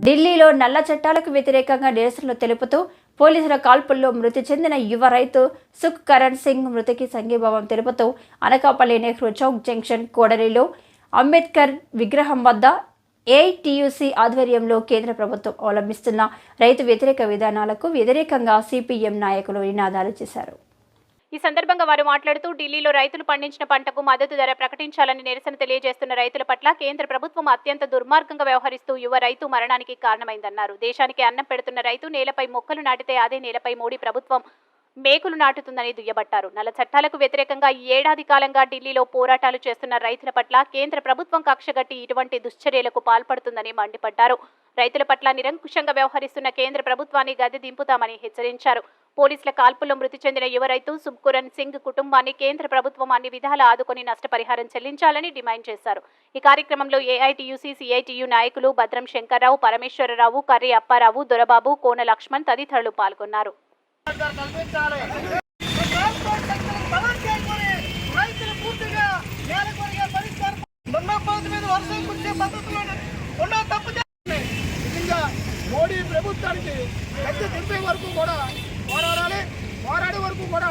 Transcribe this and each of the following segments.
ఢిల్లీలో నల్ల చట్టాలకు వ్యతిరేకంగా నిరసనలు తెలుపుతూ పోలీసుల కాల్పుల్లో మృతి చెందిన యువ రైతు సుఖ్ కరణ్ సింగ్ మృతికి సంఘీభావం తెలుపుతూ అనకాపల్లి నెహ్రూ చౌక్ జంక్షన్ కోడలిలో అంబేద్కర్ విగ్రహం వద్ద ఏఐటీయూసీ ఆధ్వర్యంలో కేంద్ర ప్రభుత్వం అవలంబిస్తున్న రైతు వ్యతిరేక విధానాలకు వ్యతిరేకంగా సిపిఎం నాయకులు నినాదాలు చేశారు. ఈ సందర్భంగా వారు మాట్లాడుతూ ఢిల్లీలో రైతులు పండించిన పంటకు మద్దతు ధర ప్రకటించాలని నిరసన తెలియజేస్తున్న రైతుల పట్ల కేంద్ర ప్రభుత్వం అత్యంత దుర్మార్గంగా వ్యవహరిస్తూ యువ రైతు మరణానికి కారణమైందన్నారు. దేశానికి అన్నం పెడుతున్న రైతు నేలపై మొక్కలు నాటితే అదే నేలపై మోడీ ప్రభుత్వం మేకులు నాటుతుందని దుయ్యబట్టారు. నల్ల చట్టాలకు వ్యతిరేకంగా ఈ ఏడాది కాలంగా ఢిల్లీలో పోరాటాలు చేస్తున్న రైతుల పట్ల కేంద్ర ప్రభుత్వం కక్షగట్టి ఇటువంటి దుశ్చర్యలకు పాల్పడుతుందని మండిపడ్డారు. రైతుల పట్ల నిరంకుశంగా వ్యవహరిస్తున్న కేంద్ర ప్రభుత్వాన్ని గద్దె దింపుతామని హెచ్చరించారు. పోలీసుల కాల్పుల్లో మృతి చెందిన యువ రైతు సుఖ్కరణ్ సింగ్ కుటుంబాన్ని కేంద్ర ప్రభుత్వం అన్ని విధాలా ఆదుకొని నష్టపరిహారం చెల్లించాలని డిమాండ్ చేశారు. ఈ కార్యక్రమంలో ఏఐటీయూసీ సిఐటియు నాయకులు భద్రం శంకర్రావు, పరమేశ్వరరావు, కర్రి అప్పారావు, దొరబాబు, కోన లక్ష్మణ్ తదితరులు పాల్గొన్నారు. మోడీ ప్రభుత్వానికి గద్దె దింపే వరకు కూడా పోరాడాలి. పోరాడే వరకు కూడా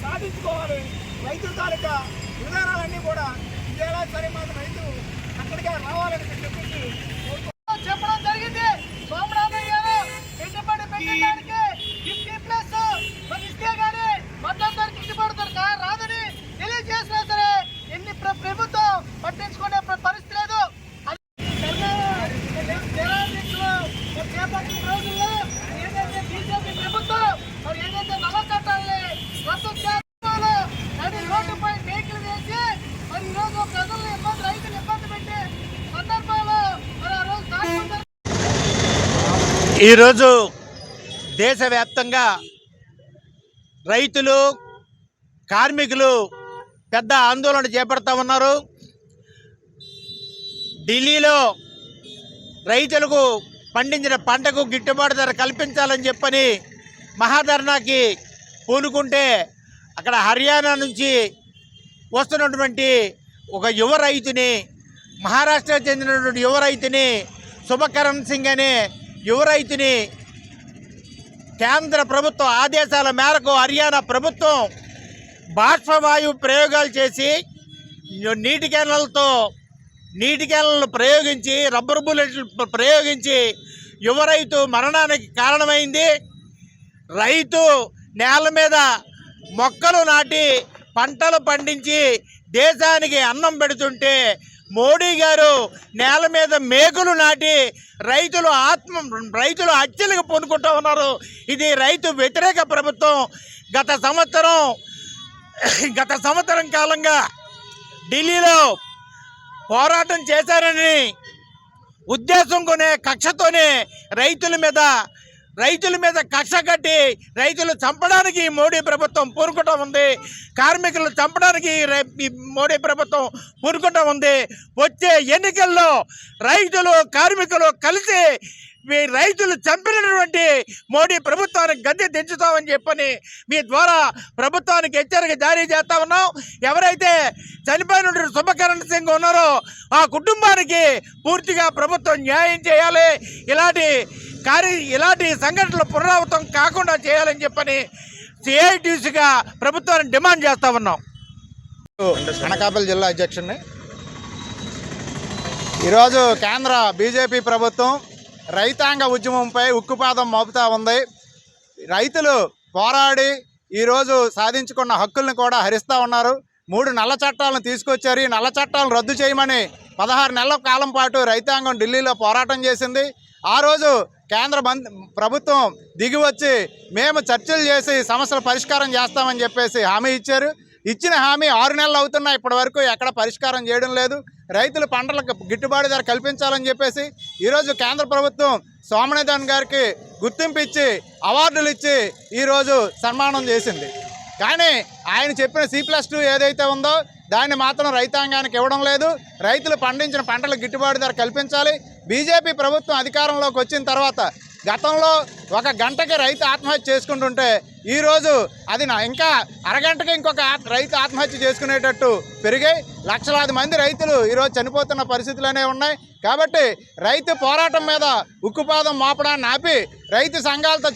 సాధించుకోవాలి. రైతు తాలూకా విధానాలన్నీ కూడా ఇదేలా సరే మాకు రైతు అక్కడికే రావాలని చెప్పేసి చెప్పడం జరిగింది. సోమనాథన్ గారు పెట్టుబడి పెట్టడానికి 50+ మరి ఇస్తే కానీ మద్దతు గిట్టుబడి రాదని తెలియజేసినా సరే ఎన్ని ప్రభుత్వం పట్టించుకునే పరిస్థితి లేదు. చేపట్టిన రోజుల్లో ఏదైతే బీజేపీ ప్రభుత్వం మరి ఏదైతే నల్ల చట్టాలని రద్దు చేస్తారో అది రోడ్డుపై మేకులు వేసి మరి ఈరోజు ప్రజల్ని రైతులు ఇబ్బంది పెట్టే సందర్భంలో మరి ఆ రోజు ఈరోజు దేశవ్యాప్తంగా రైతులు కార్మికులు పెద్ద ఆందోళన చేపడతా ఉన్నారు. ఢిల్లీలో రైతులకు పండించిన పంటకు గిట్టుబాటు ధర కల్పించాలని చెప్పని మహాధర్నాకి పూనుకుంటే అక్కడ హర్యానా నుంచి వస్తున్నటువంటి ఒక యువ రైతుని, మహారాష్ట్రకు చెందినటువంటి యువ రైతుని, సుఖకరణ్ సింగ్ అనే యువ రైతుని కేంద్ర ప్రభుత్వ ఆదేశాల మేరకు హర్యానా ప్రభుత్వం బాష్పవాయువు ప్రయోగాలు చేసి నీటి క్యాన్లను ప్రయోగించి రబ్బర్ బుల్లెట్లు ప్రయోగించి యువ రైతు మరణానికి కారణమైంది. రైతు నేల మీద మొక్కలు నాటి పంటలు పండించి దేశానికి అన్నం పెడుతుంటే మోడీ గారు నేల మీద మేకులు నాటి రైతులు హత్యలకు పూనుకుంటూ ఉన్నారు. ఇది రైతు వ్యతిరేక ప్రభుత్వం. గత సంవత్సరం కాలంగా ఢిల్లీలో పోరాటం చేశారని ఉద్దేశంతోనే కక్షతోనే రైతుల మీద కక్ష కట్టి రైతులు చంపడానికి మోడీ ప్రభుత్వం పూనుకుంటూ ఉంది. కార్మికులు చంపడానికి మోడీ ప్రభుత్వం పూనుకుంటూ ఉంది. వచ్చే ఎన్నికల్లో రైతులు కార్మికులు కలిసి రైతులు చంపినటువంటి మోడీ ప్రభుత్వానికి గద్దె దించుతామని చెప్పని మీ ద్వారా ప్రభుత్వానికి హెచ్చరిక జారీ చేస్తా ఉన్నాం. ఎవరైతే చనిపోయిన సుఖకరణ్ సింగ్ ఉన్నారో ఆ కుటుంబానికి పూర్తిగా ప్రభుత్వం న్యాయం చేయాలి. ఇలాంటి సంఘటనలు పునరావృతం కాకుండా చేయాలని చెప్పని సిఐటిసిగా ప్రభుత్వాన్ని డిమాండ్ చేస్తా ఉన్నాం. అనకాపల్లి జిల్లా అధ్యక్షుడిని. ఈరోజు కేంద్ర బీజేపీ ప్రభుత్వం రైతాంగ ఉద్యమంపై ఉక్కుపాదం మోపుతా ఉంది. రైతులు పోరాడి ఈరోజు సాధించుకున్న హక్కుల్ని కూడా హరిస్తూ ఉన్నారు. 3 నల్ల చట్టాలను తీసుకొచ్చారు. ఈ నల్ల చట్టాలను రద్దు చేయమని 16 నెలల కాలం పాటు రైతాంగం ఢిల్లీలో పోరాటం చేసింది. ఆ రోజు కేంద్ర ప్రభుత్వం దిగివచ్చి మేము చర్చలు చేసి సమస్యల పరిష్కారం చేస్తామని చెప్పేసి హామీ ఇచ్చారు. ఇచ్చిన హామీ 6 నెలలు అవుతున్నా ఇప్పటి వరకు ఎక్కడ పరిష్కారం చేయడం లేదు. రైతుల పంటలకు గిట్టుబాటు ధర కల్పించాలని చెప్పేసి ఈరోజు కేంద్ర ప్రభుత్వం సోమనాథన్ గారికి గుర్తింపు ఇచ్చి అవార్డులు ఇచ్చి ఈరోజు సన్మానం చేసింది. కానీ ఆయన చెప్పిన C+2 ఏదైతే ఉందో దాన్ని మాత్రం రైతాంగానికి ఇవ్వడం లేదు. రైతులు పండించిన పంటలకు గిట్టుబాటు ధర కల్పించాలి. బీజేపీ ప్రభుత్వం అధికారంలోకి వచ్చిన తర్వాత గతంలో ఒక గంటకి రైతు ఆత్మహత్య చేసుకుంటుంటే ఈరోజు అది ఇంకా అరగంటకి ఇంకొక రైతు ఆత్మహత్య చేసుకునేటట్టు పెరిగాయి. లక్షలాది మంది రైతులు ఈరోజు చనిపోతున్న పరిస్థితులనే ఉన్నాయి. కాబట్టి రైతు పోరాటం మీద ఉక్కుపాదం మోపడాన్ని ఆపి రైతు సంఘాలతో